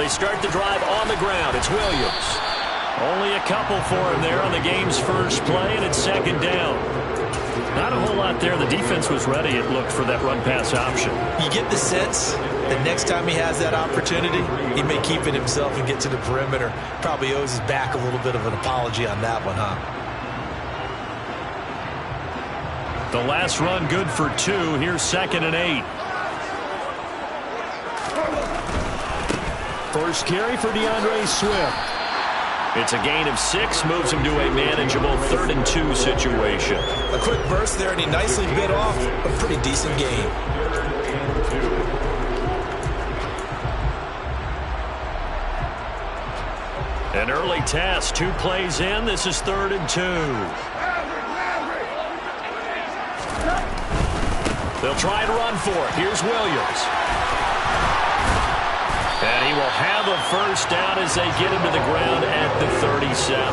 They start the drive on the ground. It's Williams. Only a couple for him there on the game's first play, and it's second down. Not a whole lot there. The defense was ready, it looked, for that run-pass option. You get the sense that next time he has that opportunity, he may keep it himself and get to the perimeter. Probably owes his back a little bit of an apology on that one, huh? The last run good for 2. Here's 2nd and 8. First carry for DeAndre Swift. It's a gain of 6, moves him to a manageable 3rd and 2 situation. A quick burst there, and he nicely bit off a pretty decent gain. An early test, 2 plays in. This is 3rd and 2. They'll try and run for it. Here's Williams. And he will have a first down as they get him to the ground at the 37.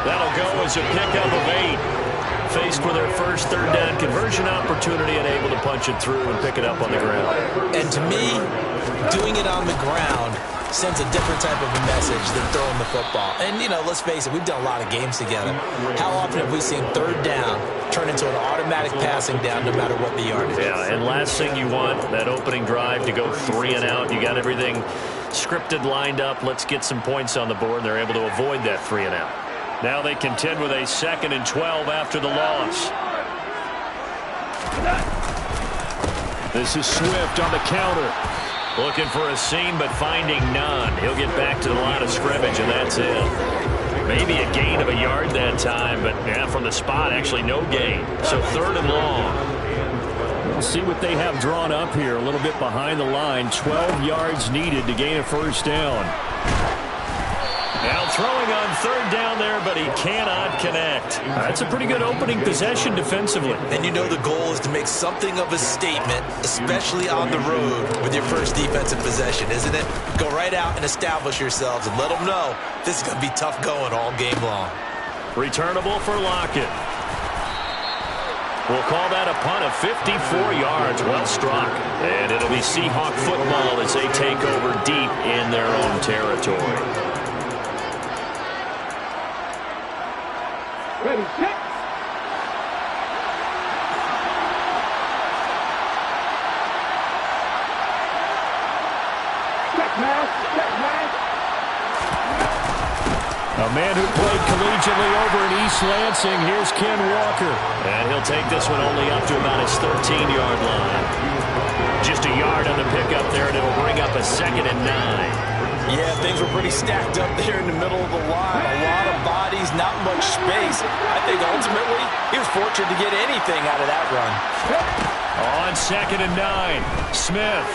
That'll go as a pickup of 8. Faced with their first 3rd down conversion opportunity and able to punch it through and pick it up on the ground. And to me, doing it on the ground sends a different type of a message than throwing the football. And, you know, let's face it, we've done a lot of games together. How often have we seen 3rd down turn into an automatic passing down no matter what the yardage is? Yeah, and last thing you want, that opening drive to go 3 and out. You got everything scripted, lined up. Let's get some points on the board, and they're able to avoid that 3 and out. Now they contend with a 2nd and 12 after the loss. This is Swift on the counter. Looking for a seam, but finding none. He'll get back to the line of scrimmage, and that's it. Maybe a gain of a yard that time, but yeah, from the spot, actually no gain. So 3rd and long. We'll see what they have drawn up here. A little bit behind the line. 12 yards needed to gain a first down. Now throwing on 3rd down there, but he cannot connect. That's a pretty good opening possession defensively. And you know the goal is to make something of a statement, especially on the road with your first defensive possession, isn't it? Go right out and establish yourselves and let them know this is going to be tough going all game long. Returnable for Lockett. We'll call that a punt of 54 yards. Well struck. And it'll be Seahawk football as they take over deep in their own territory. Ready, set. A man who played collegiately over in East Lansing. Here's Ken Walker. And he'll take this one only up to about his 13-yard line. Just a yard on the pickup there, and it'll bring up a 2nd and 9. Yeah, things were pretty stacked up there in the middle of the line. A lot of bodies, not much space. I think ultimately he was fortunate to get anything out of that run. On 2nd and 9, Smith.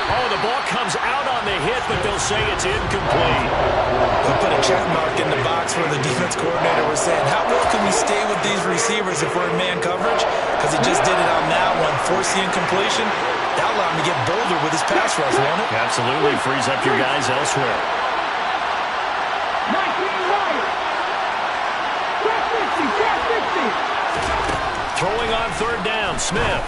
Oh, the ball comes out on the hit, but they'll say it's incomplete. We put a check mark in the box where the defense coordinator was saying, how well can we stay with these receivers if we're in man coverage? Because he just did it on that one, force the incompletion. That allowed him to get bolder with his pass rush, won't it? Absolutely. Frees up your guys elsewhere. 19 right. Track 60. Throwing on 3rd down, Smith.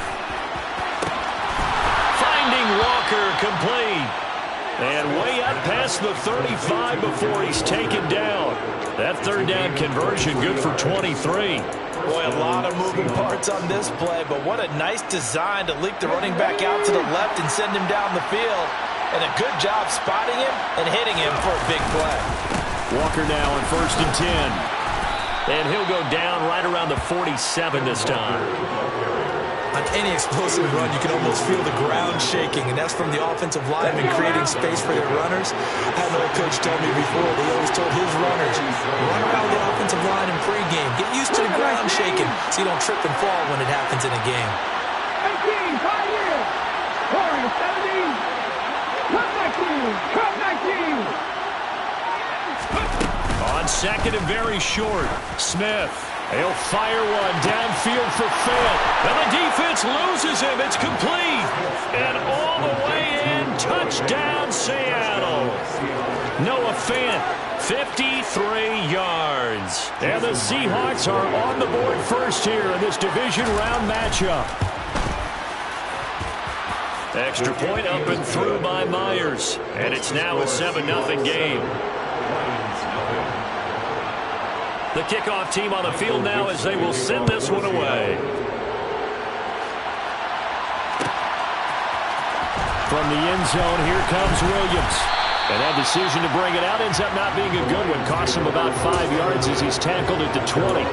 Finding Walker, complete. And way up past the 35 before he's taken down. That 3rd down conversion good for 23. Boy, a lot of moving parts on this play, but what a nice design to leak the running back out to the left and send him down the field. And a good job spotting him and hitting him for a big play. Walker now on 1st and 10. And he'll go down right around the 47 this time. On any explosive run, you can almost feel the ground shaking, and that's from the offensive linemen creating space for their runners. I had an old coach tell me before, they always told his runners, run around the offensive line in pregame. Get used to the ground shaking so you don't trip and fall when it happens in a game. 18, 5 years. Scoring 17. Cut 19. Cut 19. On 2nd and very short, Smith. He'll fire one downfield for Fant. And the defense loses him. It's complete. And all the way in, touchdown Seattle. Noah Fant, 53 yards. And the Seahawks are on the board first here in this division round matchup. Extra point up and through by Myers. And it's now a 7-0 game. The kickoff team on the field now as they will send this one away. From the end zone, here comes Williams. And that decision to bring it out ends up not being a good one. Costs him about 5 yards as he's tackled at the 20.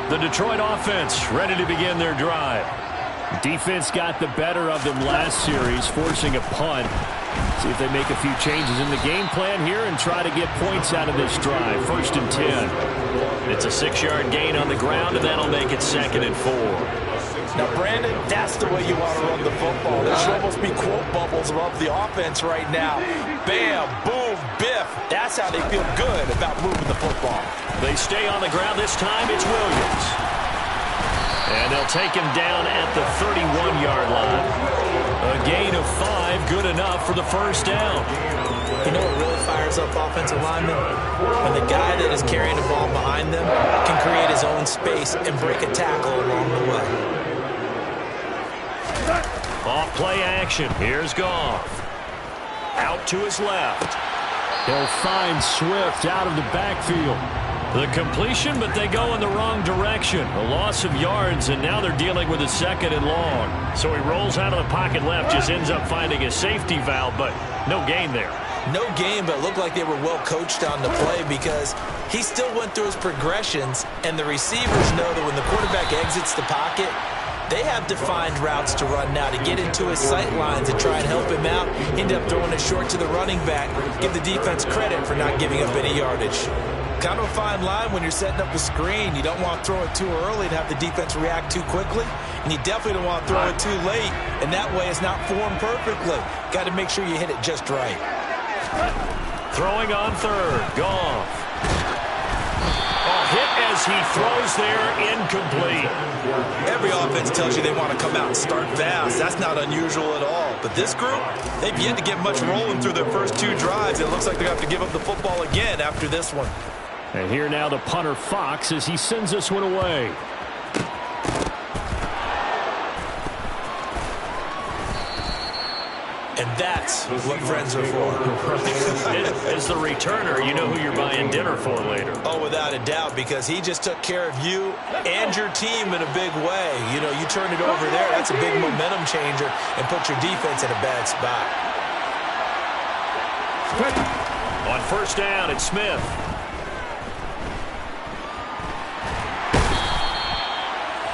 The Detroit offense ready to begin their drive. Defense got the better of them last series, forcing a punt. See if they make a few changes in the game plan here and try to get points out of this drive. 1st and 10. It's a 6-yard gain on the ground, and that'll make it 2nd and 4. Now, Brandon, that's the way you want to run the football. There should almost be quote bubbles above the offense right now. Bam, boom, biff. That's how they feel good about moving the football. They stay on the ground. This time it's Williams. And they'll take him down at the 31-yard line. A gain of 5, good enough for the 1st down. You know what really fires up offensive linemen? When the guy that is carrying the ball behind them can create his own space and break a tackle along the way. Off play action. Here's Goff. Out to his left. He'll find Swift out of the backfield. The completion, but they go in the wrong direction. A loss of yards, and now they're dealing with a 2nd and long. So he rolls out of the pocket left, just ends up finding a safety valve, but no gain there. No gain, but it looked like they were well coached on the play because he still went through his progressions, and the receivers know that when the quarterback exits the pocket, they have defined routes to run now to get into his sight lines and try and help him out. End up throwing it short to the running back. Give the defense credit for not giving up any yardage. Kind of a fine line when you're setting up a screen. You don't want to throw it too early and have the defense react too quickly. And you definitely don't want to throw it too late. And that way it's not formed perfectly. Got to make sure you hit it just right. Throwing on 3rd. Goff. Hit as he throws there, incomplete. Every offense tells you they want to come out and start fast. That's not unusual at all. But this group, they've yet to get much rolling through their first 2 drives. It looks like they're going to have to give up the football again after this one. And here now the punter Fox as he sends this one away. And that's what friends are for. As the returner, you know who you're buying dinner for later. Oh, without a doubt, because he just took care of you and your team in a big way. You know, you turned it over there. That's a big momentum changer and put your defense in a bad spot. On 1st down, it's Smith.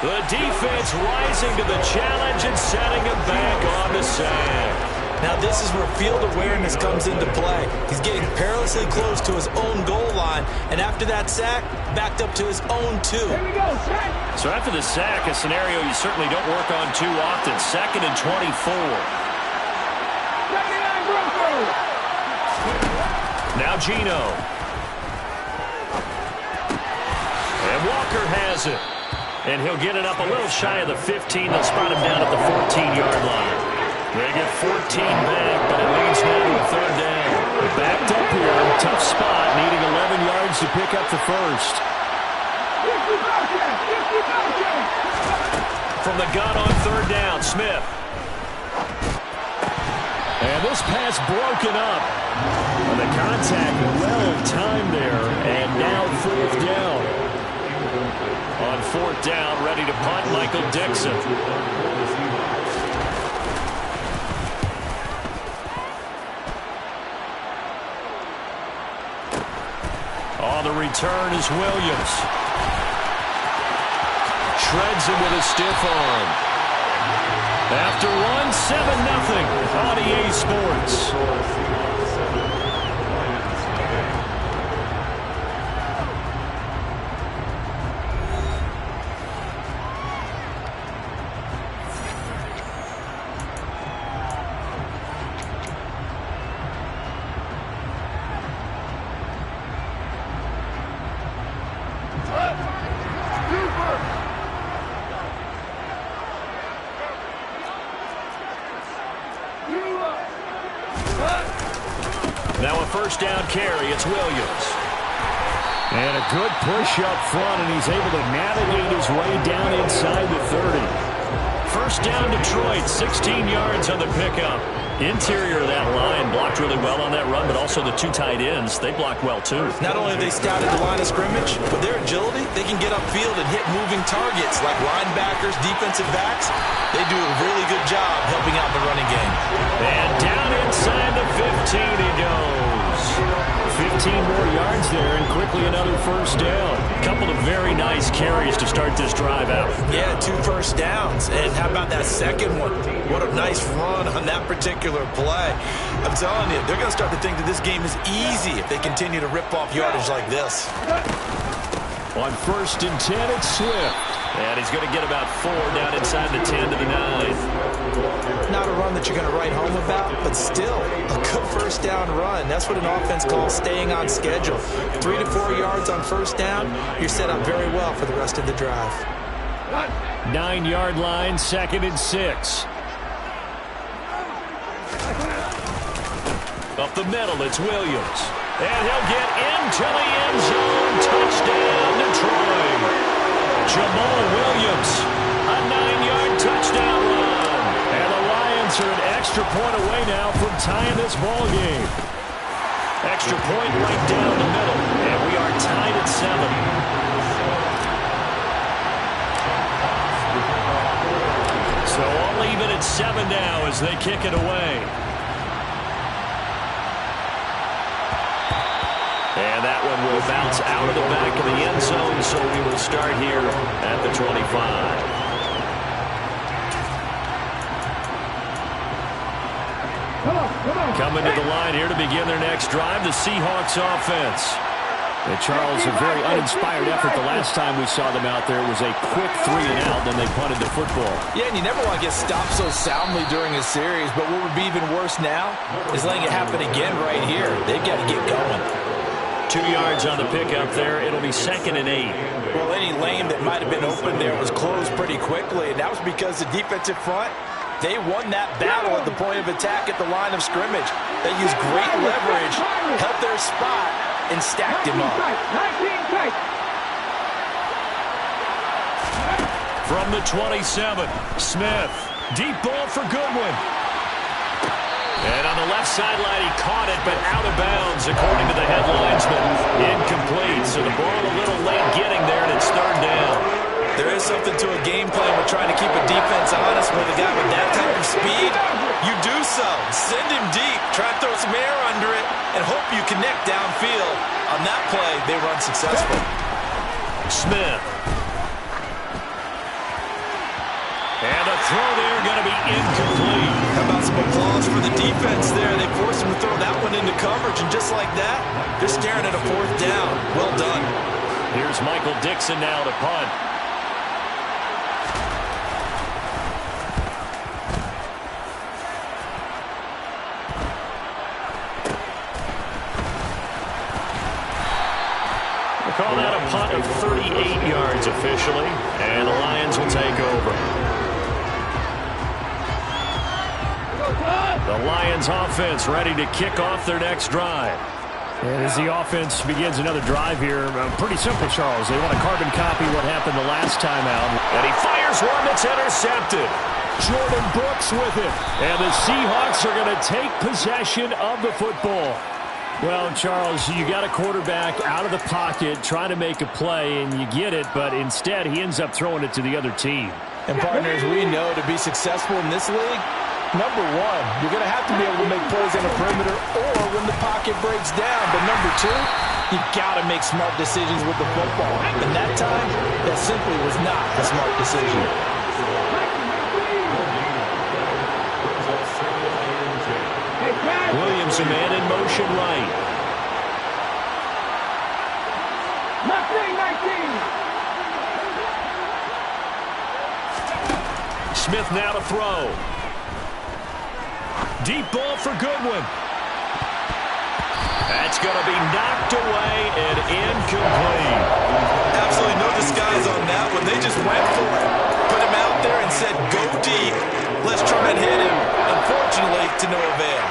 The defense rising to the challenge and setting him back on the sack. Now this is where field awareness comes into play. He's getting perilously close to his own goal line, and after that sack, backed up to his own 2. So after the sack, a scenario you certainly don't work on too often. 2nd and 24. Now Geno. And Walker has it. And he'll get it up a little shy of the 15. They'll spot him down at the 14-yard line. They get 14 back, but it leads now to a 3rd down. Backed up here, tough spot, needing 11 yards to pick up the 1st. From the gun on 3rd down, Smith. And this pass broken up. And the contact well timed there, and now 4th down. On 4th down, ready to punt, Michael Dixon. The return is Williams. Shreds him with a stiff arm. After one, 7-0 on EA Sports. Now a 1st down carry. It's Williams. And a good push up front, and he's able to navigate his way down inside the 30. First down, Detroit, 16 yards on the pickup. Interior of that line blocked really well on that run, but also the two tight ends, they blocked well too. Not only have they scouted the line of scrimmage, but their agility, they can get upfield and hit moving targets like linebackers, defensive backs. They do a really good job helping out the running game. And down inside the 15 he goes. 15 more yards there, and quickly another first down. A couple of very nice carries to start this drive out. Yeah, 2 first downs. And how about that second one? What a nice run on that particular play. I'm telling you, they're going to start to think that this game is easy if they continue to rip off yardage like this. On 1st and 10, it's Swift. And he's going to get about 4 down inside the 10 to the 9. Not a run that you're going to write home about, but still a good first down run. That's what an offense calls staying on schedule. 3 to 4 yards on first down, you're set up very well for the rest of the drive. 9-yard line, 2nd and 6. Up the middle, it's Williams. And he'll get into the end zone. Touchdown, Detroit. Jamal Williams, a 9-yard touchdown run. And the Lions are an extra point away now from tying this ball game. Extra point right down the middle. And we are tied at 7. So all even at 7 now as they kick it away. And that one will bounce out of the back of the end zone, so we will start here at the 25. Coming to the line here to begin their next drive, the Seahawks offense. And Charles, a very uninspired effort the last time we saw them out there. It was a quick 3 and out, then they punted the football. Yeah, and you never want to get stopped so soundly during a series, but what would be even worse now is letting it happen again right here. They've got to get going. 2 yards on the pickup there. It'll be 2nd and 8. Well, any lane that might have been open there was closed pretty quickly, and that was because the defensive front, they won that battle at the point of attack at the line of scrimmage. They used great leverage, held their spot, and stacked him up. From the 27, Smith. Deep ball for Goodwin. And on the left sideline, he caught it, but out of bounds, according to the headlinesman. Incomplete, so the ball a little late getting there, and it's 3rd down. There is something to a game plan with trying to keep a defense honest with a guy with that type of speed. You do so. Send him deep. Try to throw some air under it and hope you connect downfield. On that play, they run successful. Smith. And a throw there going to be incomplete. How about some applause for the defense there? They forced him to throw that one into coverage, and just like that, they're staring at a 4th down. Well done. Here's Michael Dixon now to punt. We'll call that a punt of 38 yards officially, and the Lions will take over. The Lions offense ready to kick off their next drive. And as the offense begins another drive here, pretty simple, Charles. They want to carbon copy what happened the last time out. And he fires one that's intercepted. Jordan Brooks with it. And the Seahawks are going to take possession of the football. Well, Charles, you got a quarterback out of the pocket trying to make a play, and you get it, but instead he ends up throwing it to the other team. And partners, we know to be successful in this league, number one, you're going to have to be able to make plays on the perimeter or when the pocket breaks down. But number two, you got to make smart decisions with the football. And that time, that simply was not a smart decision. Williams, a man in motion right. Smith now to throw. Deep ball for Goodwin. That's going to be knocked away and incomplete. Absolutely no disguise on that one. They just went for it. Put him out there and said, go deep. Let's try and hit him. Unfortunately, to no avail.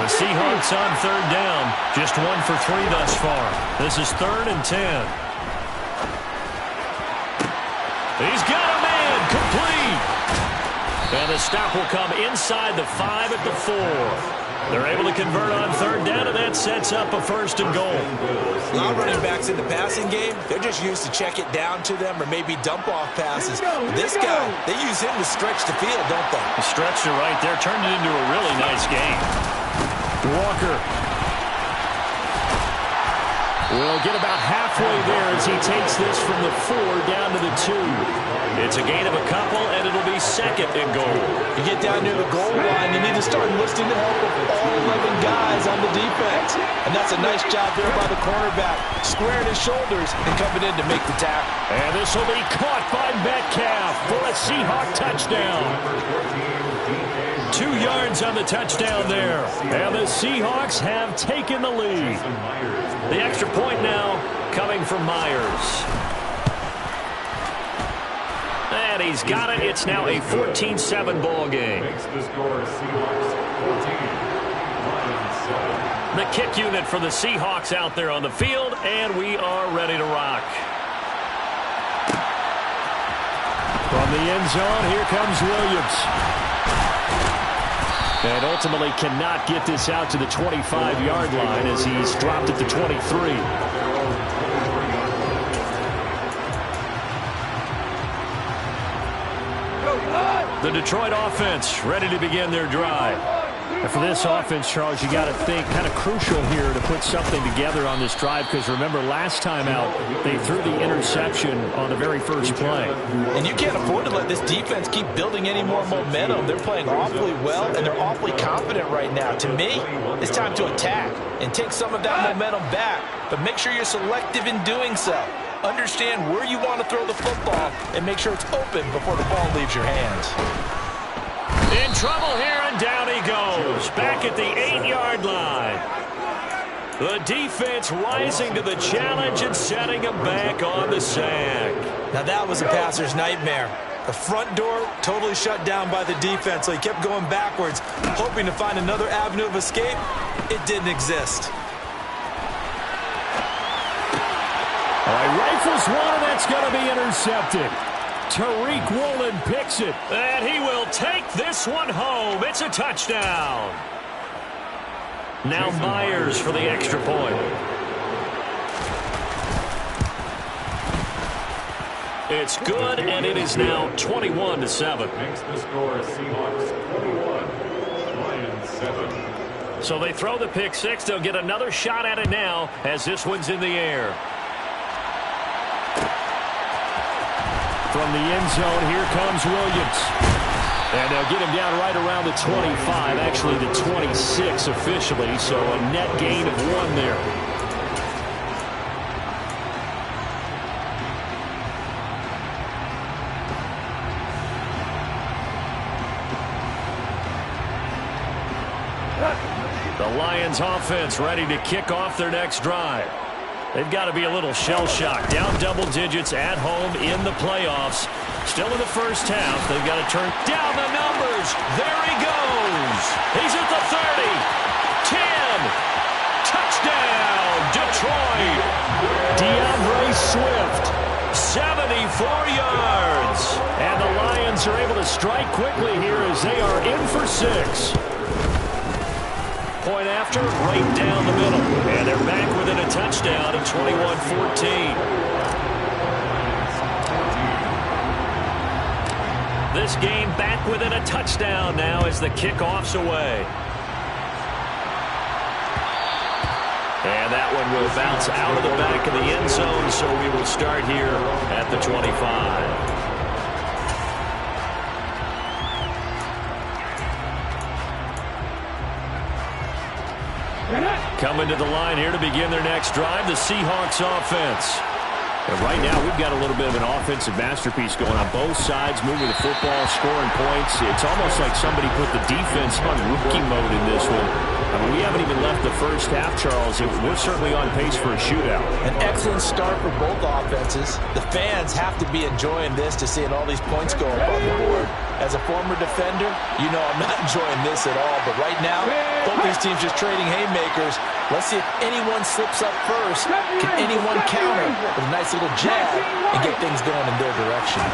The The Seahawks on third down. Just 1 for 3 thus far. This is 3rd and 10. He's got a man. Complete. And the stop will come inside the 5 at the 4. They're able to convert on third down, and that sets up a 1st and goal. A lot of running backs in the passing game, they're just used to check it down to them or maybe dump-off passes. But this guy, they use him to stretch the field, don't they? The stretch to right there turned it into a really nice game. Walker will get about halfway there as he takes this from the 4 down to the 2. It's a gain of a couple, and it'll be 2nd and goal. You get down near the goal line, you need to start enlisting the help of all 11 guys on the defense. And that's a nice job there by the cornerback, squaring his shoulders and coming in to make the tackle. And this will be caught by Metcalf for a Seahawk touchdown. 2 yards on the touchdown there. And the Seahawks have taken the lead. The extra point now coming from Myers. And he's got it. It's now a 14-7 ball game. The kick unit for the Seahawks out there on the field, and we are ready to rock. From the end zone, here comes Williams. And ultimately cannot get this out to the 25-yard line as he's dropped at the 23. The Detroit offense ready to begin their drive. And for this offense, Charles, you got to think kind of crucial here to put something together on this drive, because remember last time out they threw the interception on the very first play. And you can't afford to let this defense keep building any more momentum. They're playing awfully well, and they're awfully confident right now. To me, it's time to attack and take some of that momentum back, but make sure you're selective in doing so. Understand where you want to throw the football and make sure it's open before the ball leaves your hands. In trouble here, and down he goes. Back at the 8-yard line. The defense rising to the challenge and setting him back on the sack. Now that was a passer's nightmare. The front door totally shut down by the defense, so he kept going backwards, hoping to find another avenue of escape. It didn't exist. All right, rifles one, and that's going to be intercepted. Tariq Woolen picks it, and he will take this one home. It's a touchdown. Now Myers for the extra point. It's good, and it is now 21-7. Makes the score Seahawks 21, Lions 7. So they throw the pick six. They'll get another shot at it now as this one's in the air. From the end zone, here comes Williams. And they'll get him down right around the 25, actually the 26 officially, so a net gain of 1 there. The Lions offense ready to kick off their next drive. They've got to be a little shell-shocked. Down double digits at home in the playoffs. Still in the first half. They've got to turn down the numbers. There he goes. He's at the 30. 10. Touchdown, Detroit. DeAndre Swift. 74 yards. And the Lions are able to strike quickly here as they are in for 6. Point after, right down the middle. And they're back within a touchdown at 21-14. This game back within a touchdown now as the kickoff's away. And that one will bounce out of the back of the end zone, so we will start here at the 25. Coming to the line here to begin their next drive, the Seahawks offense. And right now, we've got a little bit of an offensive masterpiece going on both sides, moving the football, scoring points. It's almost like somebody put the defense on rookie mode in this one. I mean, we haven't even left the first half, Charles, and we're certainly on pace for a shootout. An excellent start for both offenses. The fans have to be enjoying this to seeing all these points go up on the board. As a former defender, you know I'm not enjoying this at all. But right now, both these teams just trading haymakers. Let's see if anyone slips up first. Can anyone counter with a nice little jab and get things going in their direction?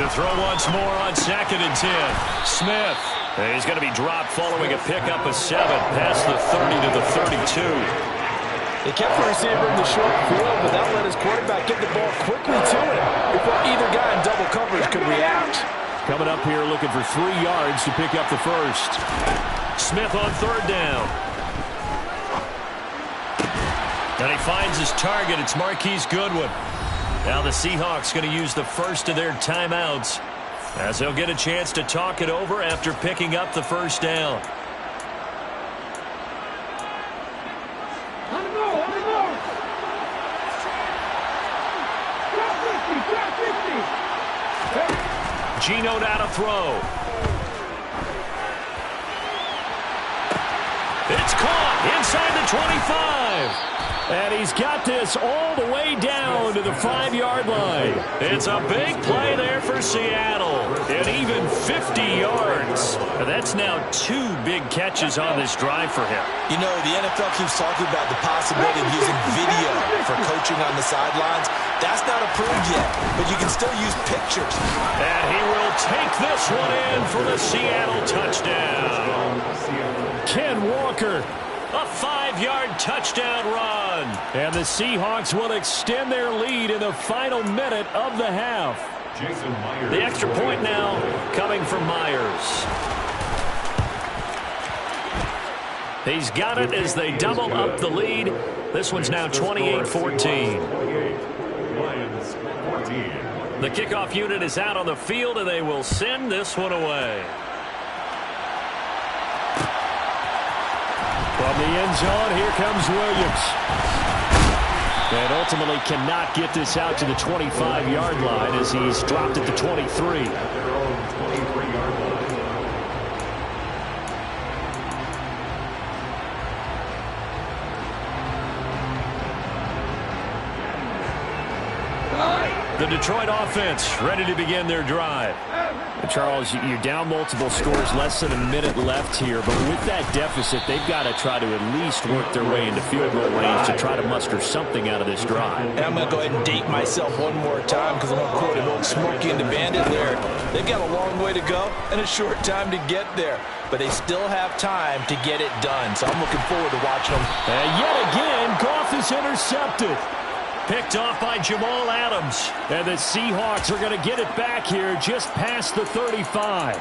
To throw once more on 2nd and 10. Smith. He's going to be dropped following a pickup of 7 past the 30 to the 32. They kept the receiver in the short field, but that let his quarterback get the ball quickly to him before either guy in double coverage could react. Coming up here looking for 3 yards to pick up the first. Smith on 3rd down. And he finds his target. It's Marquise Goodwin. Now the Seahawks going to use the first of their timeouts as they'll get a chance to talk it over after picking up the first down. On the go, on the go. Drop 50. Geno now to throw. It's caught inside the 25. And he's got this all the way down to the 5-yard line. It's a big play there for Seattle. And even 50 yards. And that's now 2 big catches on this drive for him. You know, the NFL keeps talking about the possibility of using video for coaching on the sidelines. That's not approved yet, but you can still use pictures. And he will take this one in for the Seattle touchdown. Ken Walker. A 5-yard touchdown run. And the Seahawks will extend their lead in the final minute of the half. The extra point now coming from Myers. He's got it as they double up the lead. This one's now 28-14. The kickoff unit is out on the field, and they will send this one away. From the end zone, here comes Williams. And ultimately cannot get this out to the 25-yard line as he's dropped at the 23. The Detroit offense ready to begin their drive. Charles, you're down multiple scores, less than a minute left here, but with that deficit, they've got to try to at least work their way into field goal range to try to muster something out of this drive. And I'm going to go ahead and date myself one more time because I'm going to quote an old Smokey and the Bandit there. They've got a long way to go and a short time to get there, but they still have time to get it done, so I'm looking forward to watching them. And yet again, Goff is intercepted. Picked off by Jamal Adams. And the Seahawks are going to get it back here just past the 35.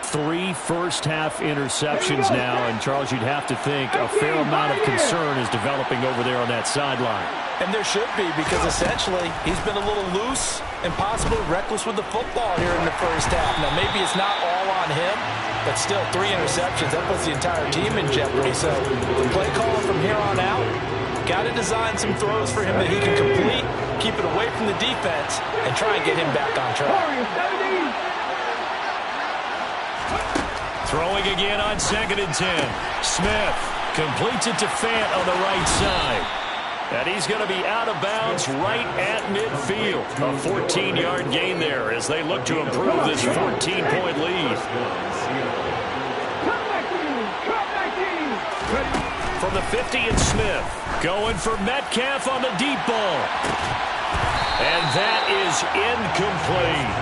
3 first-half interceptions now. And, Charles, you'd have to think a fair amount of concern is developing over there on that sideline. And there should be, because essentially he's been a little loose and possibly reckless with the football here in the first half. Now, maybe it's not all on him, but still 3 interceptions. That puts the entire team in jeopardy. So the play caller from here on out, got to design some throws for him that he can complete, keep it away from the defense, and try and get him back on track. Throwing again on 2nd and 10. Smith completes it to Fant on the right side. And he's going to be out of bounds right at midfield. A 14-yard gain there as they look to improve this 14-point lead. From the 50, and Smith going for Metcalf on the deep ball. And that is incomplete.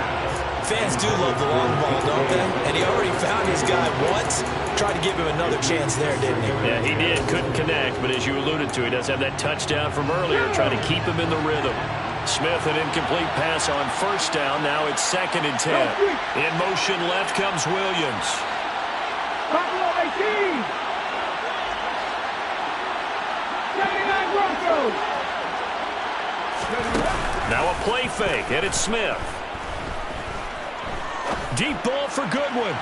Fans do love the long ball, don't they? And he already found his guy once. Tried to give him another chance there, didn't he? Yeah, he did. Couldn't connect, but as you alluded to, he does have that touchdown from earlier, trying to keep him in the rhythm. Smith, an incomplete pass on 1st down. Now it's 2nd and 10. In motion left comes Williams. Now a play fake, and it's Smith. Deep ball for Goodwin.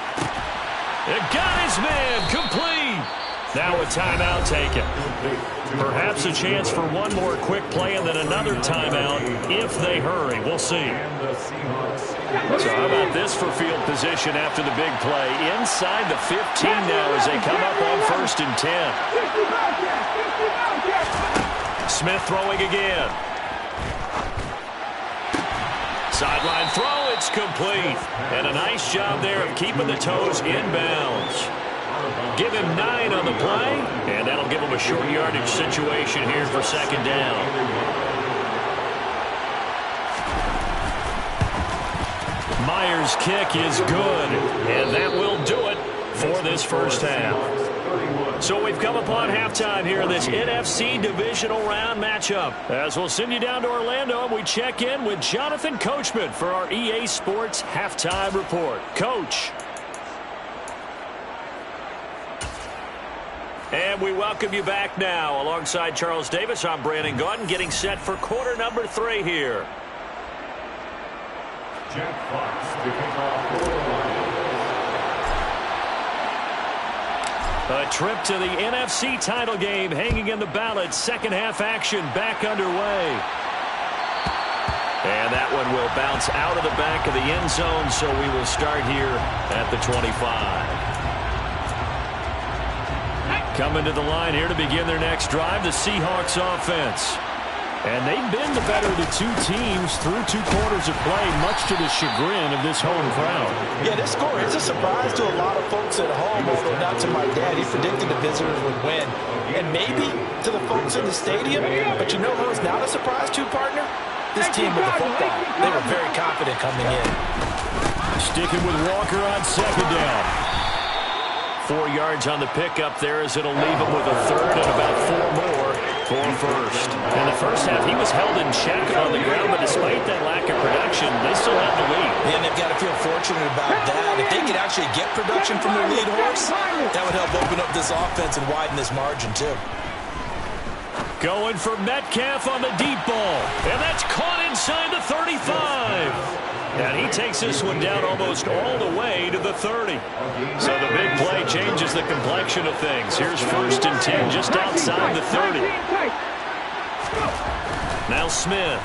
It got his man complete. Now a timeout taken. Perhaps a chance for one more quick play and then another timeout if they hurry. We'll see. So how about this for field position after the big play? Inside the 15 now as they come up on 1st and 10. Smith throwing again. Sideline throw, it's complete. And a nice job there of keeping the toes inbounds. Give him 9 on the play, and that'll give him a short yardage situation here for 2nd down. Myers' kick is good, and that will do it for this first half. So we've come upon halftime here in this NFC divisional round matchup. As we'll send you down to Orlando, and we check in with Jonathan Coachman for our EA Sports Halftime Report. Coach. And we welcome you back now. Alongside Charles Davis, I'm Brandon Gaudin, getting set for quarter number 3 here. Jack Fox to kick off for the Lions. A trip to the NFC title game hanging in the balance. Second half action back underway. And that one will bounce out of the back of the end zone, so we will start here at the 25. Coming to the line here to begin their next drive, the Seahawks offense. And they've been the better of the 2 teams through 2 quarters of play, much to the chagrin of this home crowd. Yeah, this score is a surprise to a lot of folks at home, although not to my dad. He predicted the visitors would win. And maybe to the folks in the stadium, but you know who is not a surprise to, partner? This team with the football. They were very confident coming in. Sticking with Walker on 2nd down. 4 yards on the pickup there as it'll leave him with a 3rd and about 4 more for 1st. In the first half, he was held in check on the ground, but despite that lack of production, they still have the lead. And they've got to feel fortunate about that. If they could actually get production from their lead horse, that would help open up this offense and widen this margin, too. Going for Metcalf on the deep ball. And that's caught inside the 35. And he takes this one down almost all the way to the 30. So the big play changes the complexion of things. Here's 1st and 10 just outside the 30. Now Smith.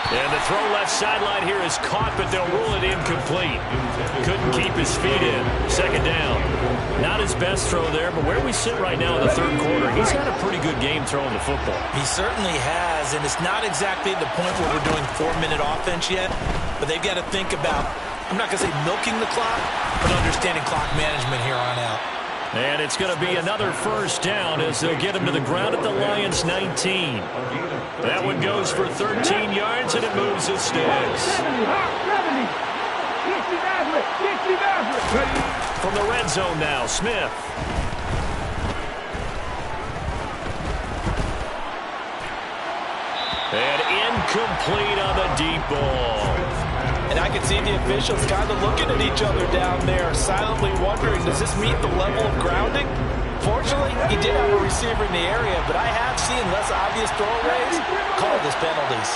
And the throw left sideline here is caught, but they'll rule it incomplete. Couldn't keep his feet in. 2nd down. Not his best throw there, but where we sit right now in the 3rd quarter, he's got a pretty good game throwing the football. He certainly has, and it's not exactly the point where we're doing 4-minute offense yet, but they've got to think about, I'm not going to say milking the clock, but understanding clock management here on out. And it's going to be another 1st down as they'll get him to the ground at the Lions' 19. That one goes for 13 yards, and it moves the sticks. From the red zone now, Smith. And incomplete on the deep ball. And I can see the officials kind of looking at each other down there, silently wondering, does this meet the level of grounding? Fortunately, he did have a receiver in the area, but I have seen less obvious throwaways called as penalties.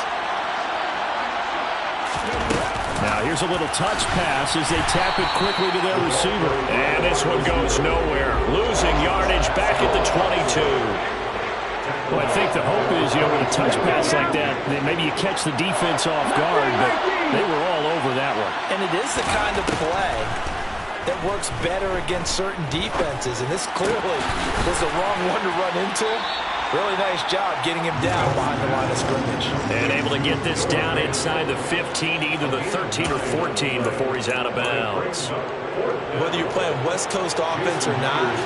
Now here's a little touch pass as they tap it quickly to their receiver. And this one goes nowhere. Losing yardage back at the 22. Well, I think the hope is, with a touch pass like that, then maybe you catch the defense off guard, but they were all over that one. And it is the kind of play that works better against certain defenses, and this clearly was the wrong one to run into. Really nice job getting him down behind the line of scrimmage. And able to get this down inside the 15, either the 13 or 14 before he's out of bounds. Whether you're playing West Coast offense or not,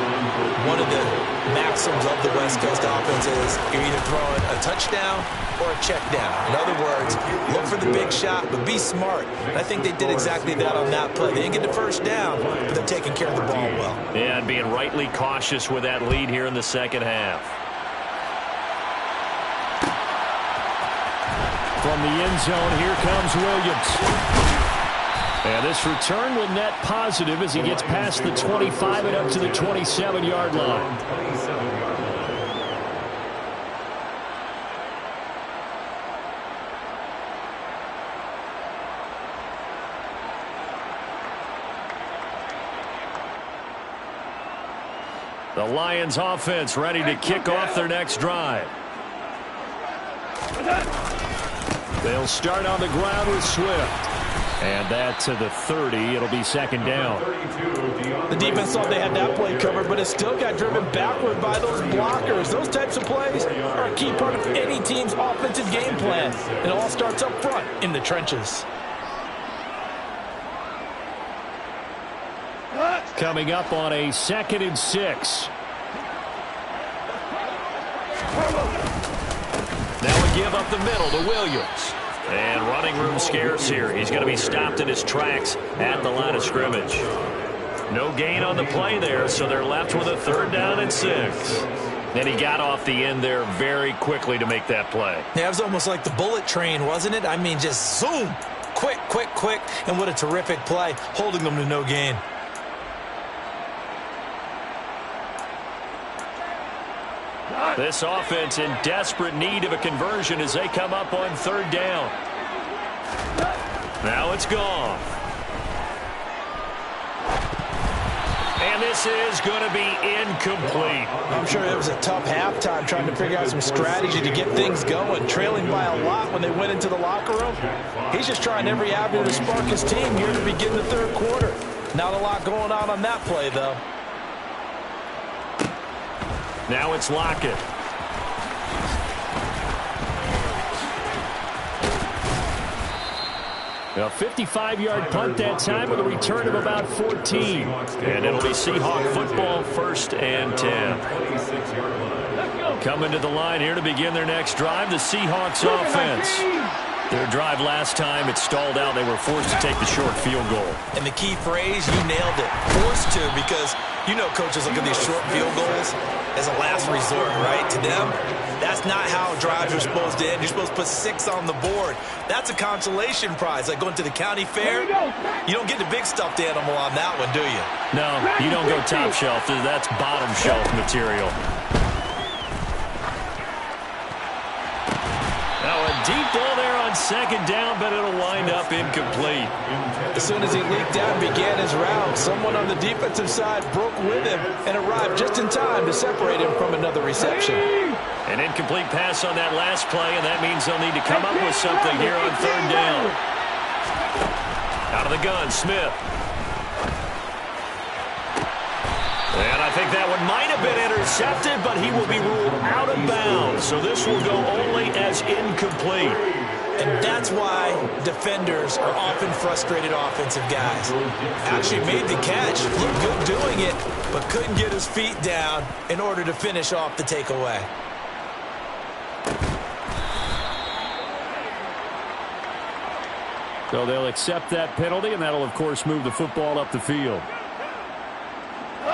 one of the maxims of the West Coast offense is you're either throwing a touchdown or a check down. In other words, look for the big shot, but be smart. And I think they did exactly that on that play. They didn't get the first down, but they're taking care of the ball well. Yeah, and being rightly cautious with that lead here in the second half. From the end zone, here comes Williams. And this return will net positive as he gets past the 25 and up to the 27-yard line. The Lions offense ready to kick off their next drive. They'll start on the ground with Swift. And that to the 30. It'll be second down. The defense thought they had that play covered, but it still got driven backward by those blockers. Those types of plays are a key part of any team's offensive game plan. It all starts up front in the trenches. Coming up on a 2nd and 6. Now we give up the middle to Williams. And running room scarce here. He's going to be stopped in his tracks at the line of scrimmage. No gain on the play there, so they're left with a 3rd down and 6. And he got off the end there very quickly to make that play. Yeah, it was almost like the bullet train, wasn't it? I mean, just zoom. Quick, quick, quick. And what a terrific play, holding them to no gain. This offense in desperate need of a conversion as they come up on 3rd down. Now it's gone. And this is going to be incomplete. I'm sure it was a tough halftime trying to figure out some strategy to get things going, trailing by a lot when they went into the locker room. He's just trying every avenue to spark his team here to begin the 3rd quarter. Not a lot going on that play, though. Now it's Lockett. A 55-yard punt that time with a return of about 14. And it'll be Seahawk football, 1st and 10. Coming to the line here to begin their next drive, the Seahawks offense. Their drive last time, it stalled out. They were forced to take the short field goal. And the key phrase, you nailed it. Forced to, because you know coaches look at these short field goals as a last resort, right? To them, that's not how drives are supposed to end. You're supposed to put 6 on the board. That's a consolation prize, like going to the county fair. You don't get the big stuffed animal on that one, do you? No, you don't go top shelf. That's bottom shelf material. Now a deep ball there on 2nd down, but it'll wind up incomplete. As soon as he leaked out and began his round, someone on the defensive side broke with him and arrived just in time to separate him from another reception. An incomplete pass on that last play, and that means they'll need to come up with something here on 3rd down. Out of the gun, Smith. And I think that one might have been intercepted, but he will be ruled out of bounds. So this will go only as incomplete. And that's why defenders are often frustrated offensive guys. Actually made the catch, looked good doing it, but couldn't get his feet down in order to finish off the takeaway. So they'll accept that penalty, and that'll, of course, move the football up the field.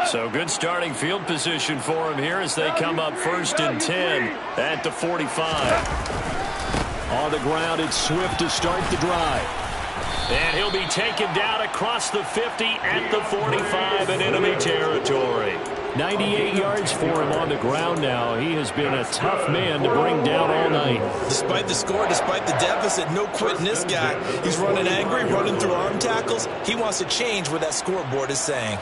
So good starting field position for him here as they come up 1st and 10 at the 45. On the ground, it's Swift to start the drive. And he'll be taken down across the 50 at the 45 in enemy territory. 98 yards for him on the ground now. He has been a tough man to bring down all night. Despite the score, despite the deficit, no quitting this guy. He's running angry, running through arm tackles. He wants to change what that scoreboard is saying.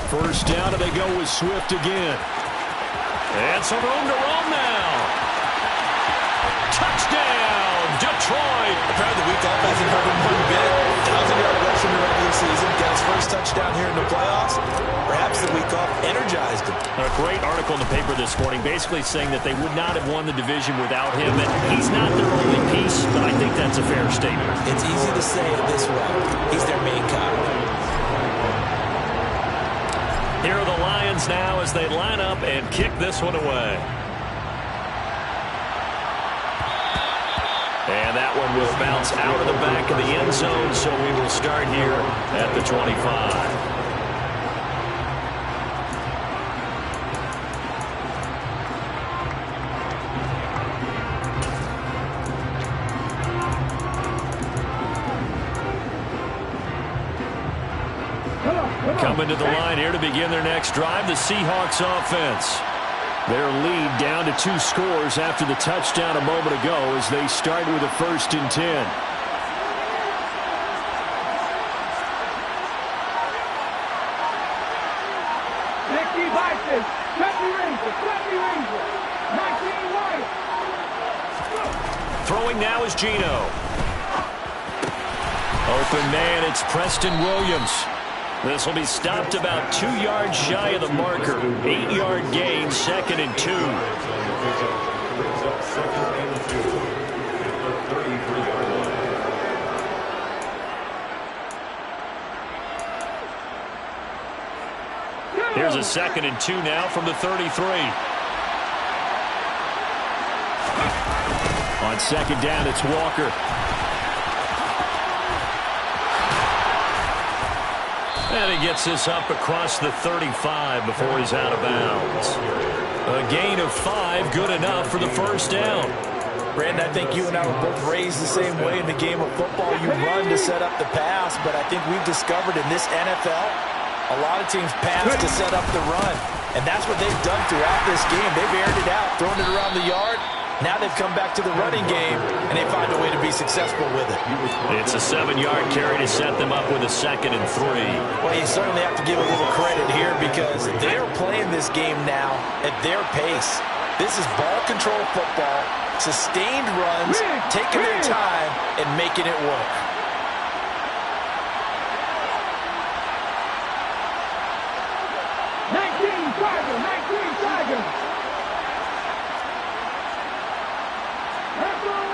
First down, and they go with Swift again. And some room to roam now. Touchdown, Detroit. Apparently the week off hasn't hurt him one bit. 1,000-yard rush in the regular season. Got his first touchdown here in the playoffs. Perhaps the week off energized him. A great article in the paper this morning basically saying that they would not have won the division without him. And he's not their only piece, but I think that's a fair statement. It's easy to say it this way. He's their main cog. Here are the Lions now as they line up and kick this one away. And that one will bounce out of the back of the end zone, so we will start here at the 25. Coming to the line here to begin their next drive, the Seahawks offense. Their lead down to 2 scores after the touchdown a moment ago as they start with a 1st and 10. Vices. 20 Rangers. 20 Rangers. 19 Wyatt. Throwing now is Gino. Open man, it's Preston Williams. This will be stopped about 2 yards shy of the marker. 8-yard gain, 2nd and 2. Here's a 2nd and 2 now from the 33. On 2nd down, it's Walker. And he gets this up across the 35 before he's out of bounds. A gain of 5, good enough for the first down. Brandon, I think you and I were both raised the same way in the game of football. You run to set up the pass, but I think we've discovered in this NFL, a lot of teams pass to set up the run. And that's what they've done throughout this game. They've aired it out, thrown it around the yard. Now they've come back to the running game, and they find a way to be successful with it. It's a 7-yard carry to set them up with a 2nd and 3. Well, you certainly have to give a little credit here because they're playing this game now at their pace. This is ball control football, sustained runs, taking their time, and making it work.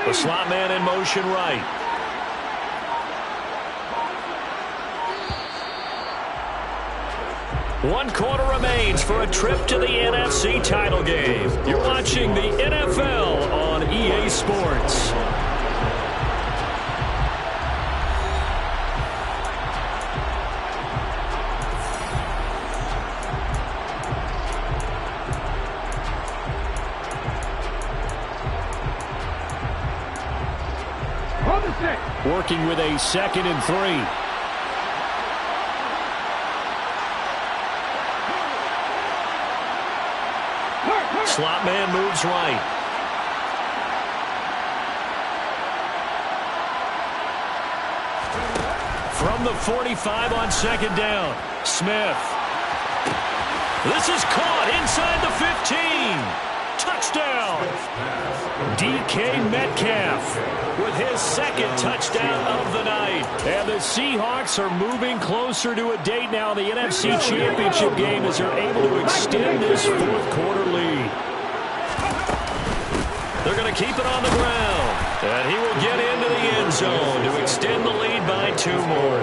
The slot man in motion right. One quarter remains for a trip to the NFC title game. You're watching the NFL on EA Sports. Working with a 2nd and 3. Slot man moves right. From the 45 on 2nd down, Smith. This is caught inside the 15. Touchdown. DK Metcalf with his 2nd touchdown of the night. And the Seahawks are moving closer to a date now in the NFC Championship game as they're able to extend this 4th quarter lead. They're going to keep it on the ground. And he will get into the end zone to extend the lead by 2 more.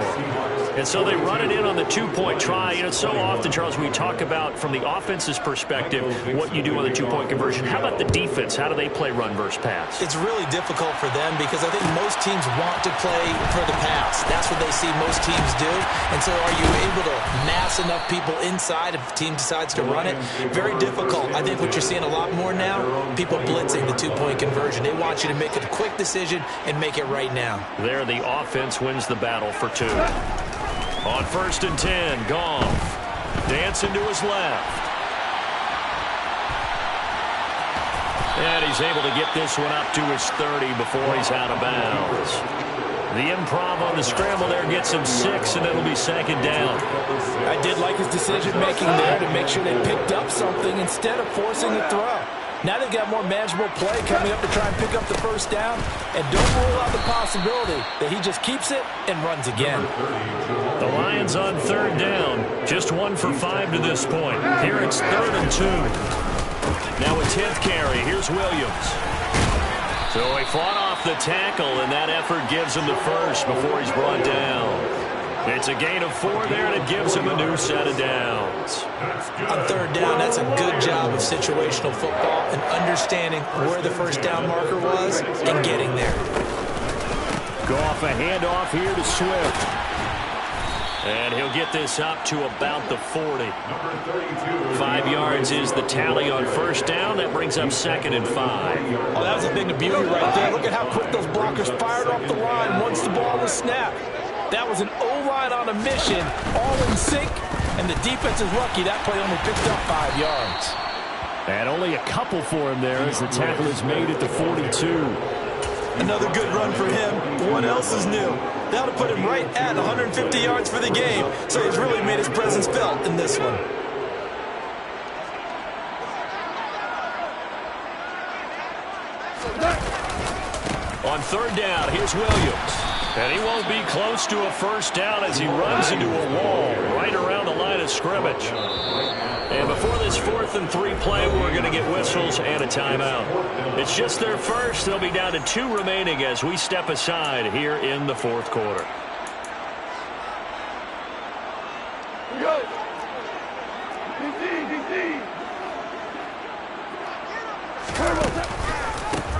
And so they run it in on the 2-point try. You know, so often, Charles, we talk about from the offense's perspective what you do on the 2-point conversion. How about the defense? How do they play run versus pass? It's really difficult for them because I think most teams want to play for the pass. That's what they see most teams do. And so are you able to mass enough people inside if the team decides to run it? Very difficult. I think what you're seeing a lot more now, people blitzing the 2-point conversion. They want you to make a quick decision and make it right now. There, the offense wins the battle for 2. On 1st and 10, Goff dancing to his left. And he's able to get this one up to his 30 before he's out of bounds. The improv on the scramble there gets him 6, and it'll be 2nd down. I did like his decision-making there to make sure they picked up something instead of forcing a throw. Now they've got more manageable play coming up to try and pick up the 1st down. And don't rule out the possibility that he just keeps it and runs again. The Lions on 3rd down. Just 1 for 5 to this point. Here it's 3rd and 2. Now a 10th carry. Here's Williams. So he fought off the tackle, and that effort gives him the 1st before he's brought down. It's a gain of 4 there, and it gives him a new set of downs. On 3rd down, that's a good job of situational football and understanding where the 1st down marker was and getting there. Go off a handoff here to Swift. And he'll get this up to about the 40. 5 yards is the tally on 1st down. That brings up 2nd and 5. Oh, that was a thing of beauty right there. Look at how quick those blockers fired off the line once the ball was snapped. That was an O-line on a mission, all in sync, and the defense is lucky that play only picked up 5 yards. And only a couple for him there as the tackle is made at the 42. Another good run for him. What else is new? That'll put him right at 150 yards for the game, so he's really made his presence felt in this one. third down. Here's Williams. And he won't be close to a first down as he runs into a wall right around the line of scrimmage. And before this 4th and 3 play, we're going to get whistles and a timeout. It's just their first. They'll be down to 2 remaining as we step aside here in the 4th quarter.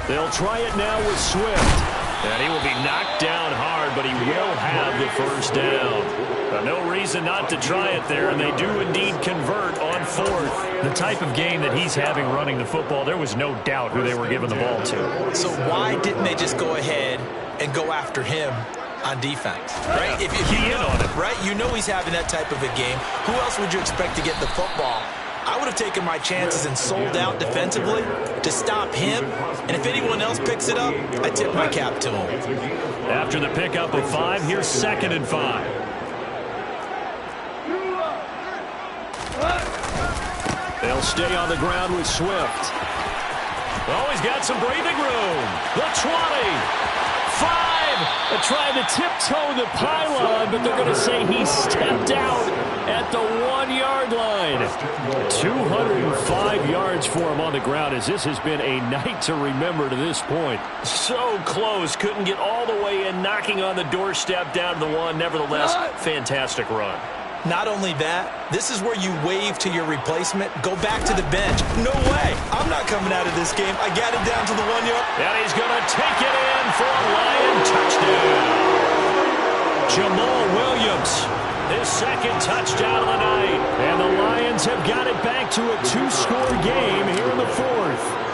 They'll try it now with Swift. And he will be knocked down hard, but he will have the first down. No reason not to try it there, and they do indeed convert on 4th. The type of game that he's having running the football, there was no doubt who they were giving the ball to. So why didn't they just go ahead and go after him on defense? Right? If you know, on him. Right? You know he's having that type of a game. Who else would you expect to get the football? I would have taken my chances and sold out defensively to stop him. And if anyone else picks it up, I tip my cap to him. After the pickup of 5, here's 2nd and 5. They'll stay on the ground with Swift. Oh, he's got some breathing room. The 20. 5. They're trying to tiptoe the pylon, but they're going to say he stepped out at the 1-yard line. 205 yards for him on the ground, as this has been a night to remember to this point. So close. Couldn't get all the way in, knocking on the doorstep down to the 1. Nevertheless, fantastic run. Not only that, this is where you wave to your replacement, go back to the bench. No way. I'm not coming out of this game. I got it down to the 1-yard. And he's going to take it in for a Lion touchdown. Jamal Williams, his 2nd touchdown of the night. And the Lions have got it back to a 2-score game here in the 4th.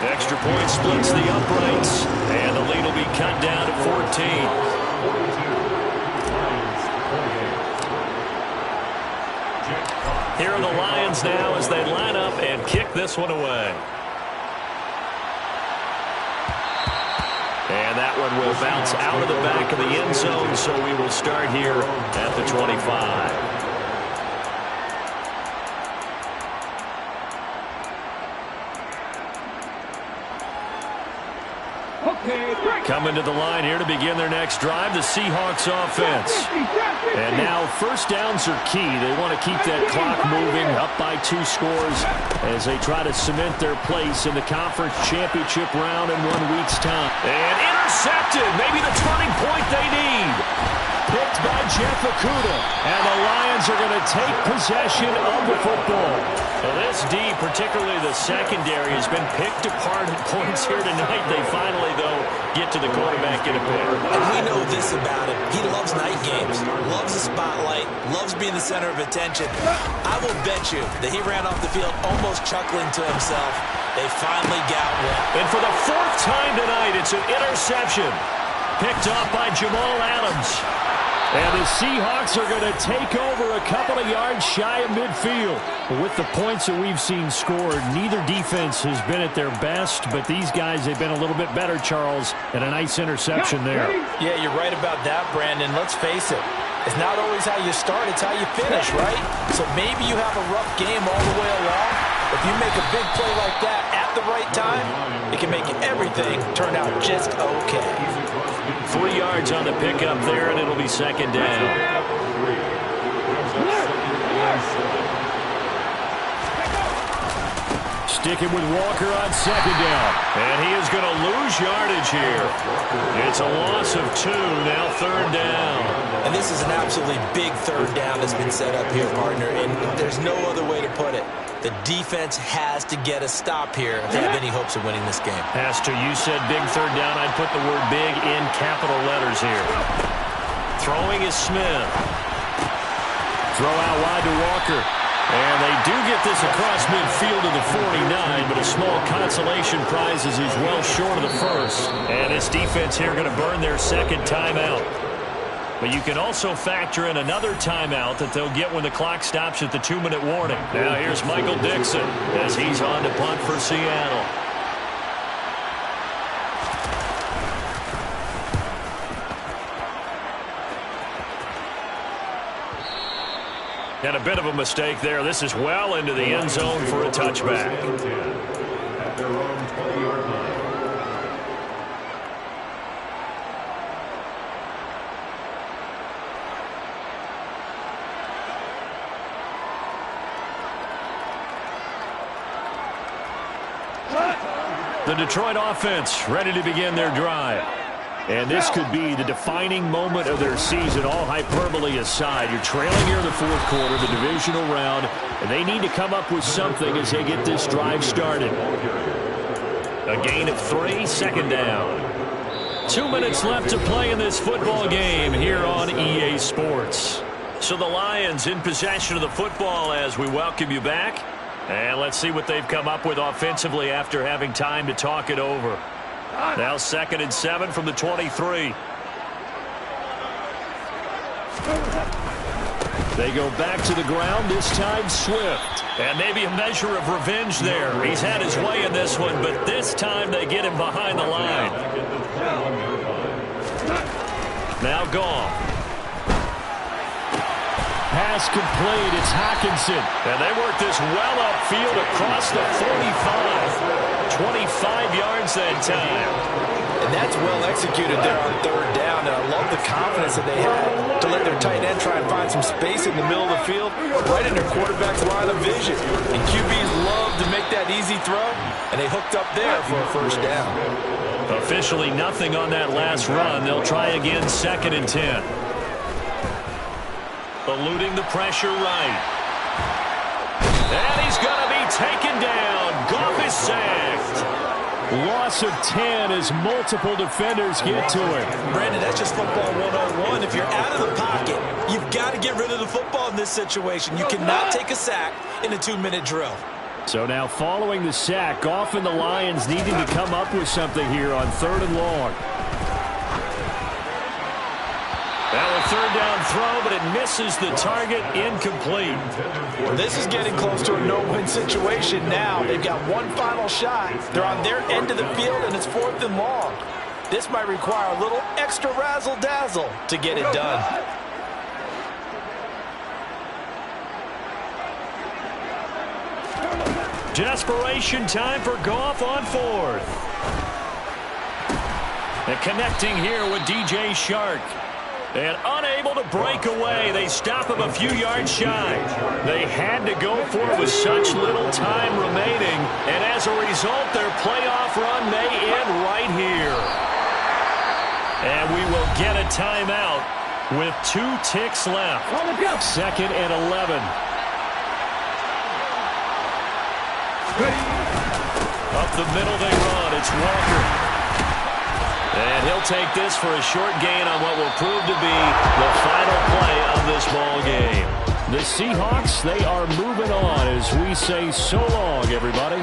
Extra point splits the uprights, and the lead will be cut down to 14. Here are the Lions now as they line up and kick this one away. And that one will bounce out of the back of the end zone, so we will start here at the 25. Coming to the line here to begin their next drive, the Seahawks offense. And now first downs are key. They want to keep that clock moving, up by 2 scores as they try to cement their place in the conference championship round in 1 week's time. And intercepted, maybe the turning point they need. Picked by Jeff Okudah. And the Lions are going to take possession of the football. Now this D, particularly the secondary, has been picked apart at points here tonight. They finally, though, get to the quarterback in a pick. And we know this about him. He loves night games, loves the spotlight, loves being the center of attention. I will bet you that he ran off the field almost chuckling to himself. They finally got one. And for the 4th time tonight, it's an interception. Picked up by Jamal Adams. And the Seahawks are going to take over a couple of yards shy of midfield. With the points that we've seen scored, neither defense has been at their best, but these guys, they've been a little bit better, Charles, and a nice interception there. Yeah, you're right about that, Brandon. Let's face it. It's not always how you start, it's how you finish, right? So maybe you have a rough game all the way along. If you make a big play like that at the right time, it can make everything turn out just okay. 3 yards on the pickup there, and it'll be 2nd down. Sticking with Walker on 2nd down. And he is going to lose yardage here. It's a loss of 2, now 3rd down. And this is an absolutely big 3rd down that's been set up here, partner, and there's no other way to put it. The defense has to get a stop here if they have any hopes of winning this game. Pastor, you said big 3rd down. I'd put the word big in capital letters here. Throwing is Smith. Throw out wide to Walker. And they do get this across midfield to the 49, but a small consolation prize as he's well short of the first. And this defense here going to burn their 2nd timeout. But you can also factor in another timeout that they'll get when the clock stops at the 2-minute warning. Now here's Michael Dixon as he's on to punt for Seattle. And a bit of a mistake there. This is well into the end zone for a touchback. their own 20-yard line. The Detroit offense ready to begin their drive. And this could be the defining moment of their season, all hyperbole aside. You're trailing here in the fourth quarter, the divisional round, and they need to come up with something as they get this drive started. A gain of 3, second down. 2 minutes left to play in this football game here on EA Sports. So the Lions in possession of the football as we welcome you back. And let's see what they've come up with offensively after having time to talk it over. Now 2nd and 7 from the 23. They go back to the ground, this time Swift. And maybe a measure of revenge there. He's had his way in this one, but this time they get him behind the line. Now Goff. Pass complete. It's Hockenson. And they work this well upfield across the 45. 25 yards that time. And that's well executed there on 3rd down. And I love the confidence that they had to let their tight end try and find some space in the middle of the field, right in their quarterback's line of vision. And QBs love to make that easy throw, and they hooked up there for a 1st down. Officially nothing on that last run. They'll try again 2nd and 10. Eluding the pressure right. And he's going to be taken down. Goff is sacked. Loss of 10 as multiple defenders get to him. Brandon, that's just football 101. If you're out of the pocket, you've got to get rid of the football in this situation. You cannot take a sack in a 2-minute drill. So now following the sack, Goff and the Lions needing to come up with something here on 3rd and long. Now a 3rd down throw, but it misses the target, incomplete. Well, this is getting close to a no-win situation now. They've got one final shot. They're on their end of the field, and it's 4th and long. This might require a little extra razzle-dazzle to get it done. Desperation time for Goff on 4th. And connecting here with DJ Shark. And unable to break away. They stop him a few yards shy. They had to go for it with such little time remaining. And as a result, their playoff run may end right here. And we will get a timeout with 2 ticks left. 2nd and 11. Up the middle they run. It's Walker. And he'll take this for a short gain on what will prove to be the final play of this ball game. The Seahawks, they are moving on as we say so long, everybody.